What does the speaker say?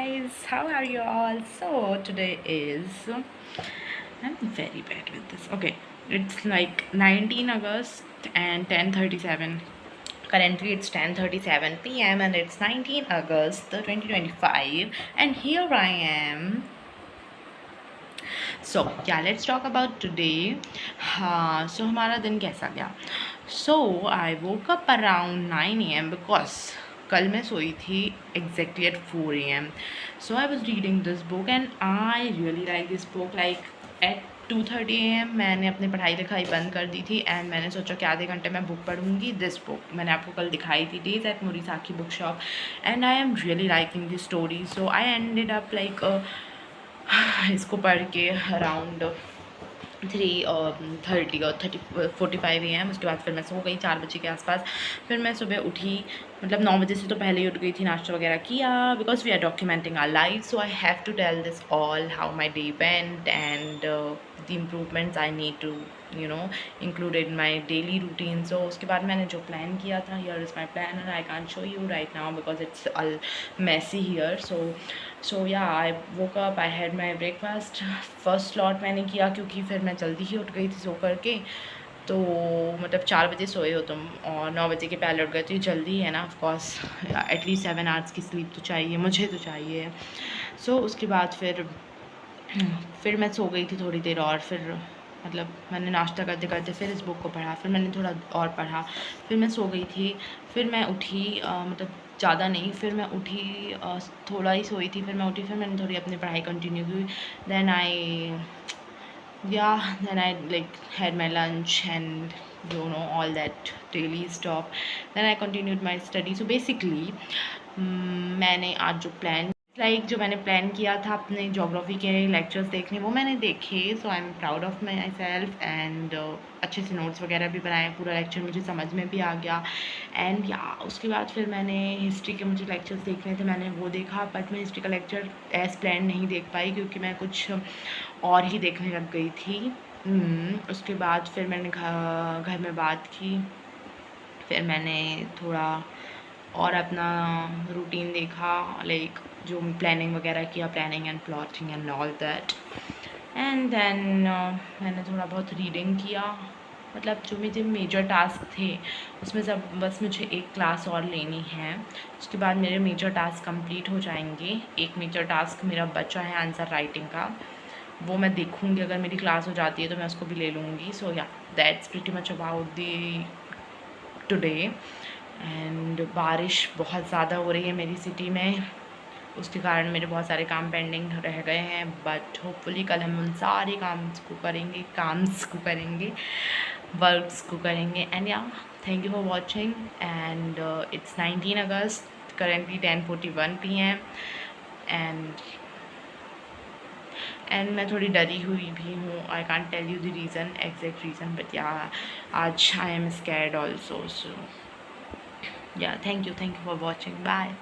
guys, how are you all? So today is, I'm very bad with this. Okay, it's like 19 August and 10:37. Currently it's 10:37 p.m. and it's 19 August 2025 and here I am. So yeah, let's talk about today. So हमारा दिन कैसा गया? So I woke up around 9 a.m. because कल मैं सोई थी exactly at 4 a.m. So I was reading this book and I really like this book. Like at 2:30 a.m. मैंने अपनी पढ़ाई लिखाई बंद कर दी थी एंड मैंने सोचा कि आधे घंटे मैं बुक पढ़ूंगी. दिस बुक मैंने आपको कल दिखाई थी, days at Morisaki book shop, and I am really liking this story. So I ended up like इसको पढ़ के अराउंड 3:30 और 45 AM. उसके बाद फिर मैं सो गई 4 बजे के आसपास. फिर मैं सुबह उठी, मतलब 9 बजे से तो पहले ही उठ गई थी, नाश्ता वगैरह किया, because we are documenting our life. So I have to tell this all how my day went and the improvements I need to include in my daily routine. So उसके बाद मैंने जो प्लान किया था, here is my plan and I can't show you right now because it's all messy here. So yeah I woke up, I had my breakfast. First slot मैंने किया क्योंकि फिर मैं जल्दी ही उठ गई थी सो करके. तो मतलब 4 बजे सोए हो तुम और 9 बजे के पहले उठ गए, तो ये जल्दी है ना. ऑफकोर्स एटलीस्ट 7 आवर्स की स्लीप तो चाहिए, मुझे तो चाहिए. सो उसके बाद फिर मैं सो गई थी थोड़ी देर और. फिर मतलब मैंने नाश्ता करते करते फिर इस बुक को पढ़ा, फिर मैंने थोड़ा और पढ़ा, फिर मैं सो गई थी. फिर मैं उठी, मतलब ज़्यादा नहीं, फिर मैं उठी, थोड़ा ही सोई थी, फिर मैं उठी, फिर मैंने थोड़ी अपनी पढ़ाई कंटिन्यू की. Then I like had my lunch and all that daily stuff. Then I continued my study. So basically मैंने आज जो मैंने प्लान किया था अपने जोग्राफ़ी के लेक्चर्स देखने, वो मैंने देखे. So I am proud of myself and अच्छे से नोट्स वगैरह भी बनाए, पूरा लेक्चर मुझे समझ में भी आ गया. एंड या उसके बाद फिर मैंने हिस्ट्री के मुझे लेक्चर्स देखने थे, मैंने वो देखा. बट मैं हिस्ट्री का लेक्चर एज प्लान नहीं देख पाई क्योंकि मैं कुछ और ही देखने लग गई थी. उसके बाद फिर मैंने घर में बात की, फिर मैंने थोड़ा और अपना रूटीन देखा, लाइक जो प्लानिंग वगैरह किया, planning and plotting and all that. And then मैंने थोड़ा बहुत रीडिंग किया. मतलब जो मेरे मेजर टास्क थे उसमें सब बस मुझे एक क्लास और लेनी है, उसके बाद मेरे मेजर टास्क कंप्लीट हो जाएंगे. एक मेजर टास्क मेरा बचा है आंसर राइटिंग का, वो मैं देखूँगी, अगर मेरी क्लास हो जाती है तो मैं उसको भी ले लूँगी. सो या that's pretty much about the today. And बारिश बहुत ज़्यादा हो रही है मेरी सिटी में, उसके कारण मेरे बहुत सारे काम पेंडिंग रह गए हैं. बट होपफुली कल हम उन सारे काम्स को करेंगे, वर्क्स को करेंगे. And yeah thank you for watching. And it's 19 August, currently 10:41 PM. And मैं थोड़ी डरी हुई भी हूँ. I can't tell you the reason, exact reason, but yeah आज I am scared also. So yeah thank you for watching. Bye.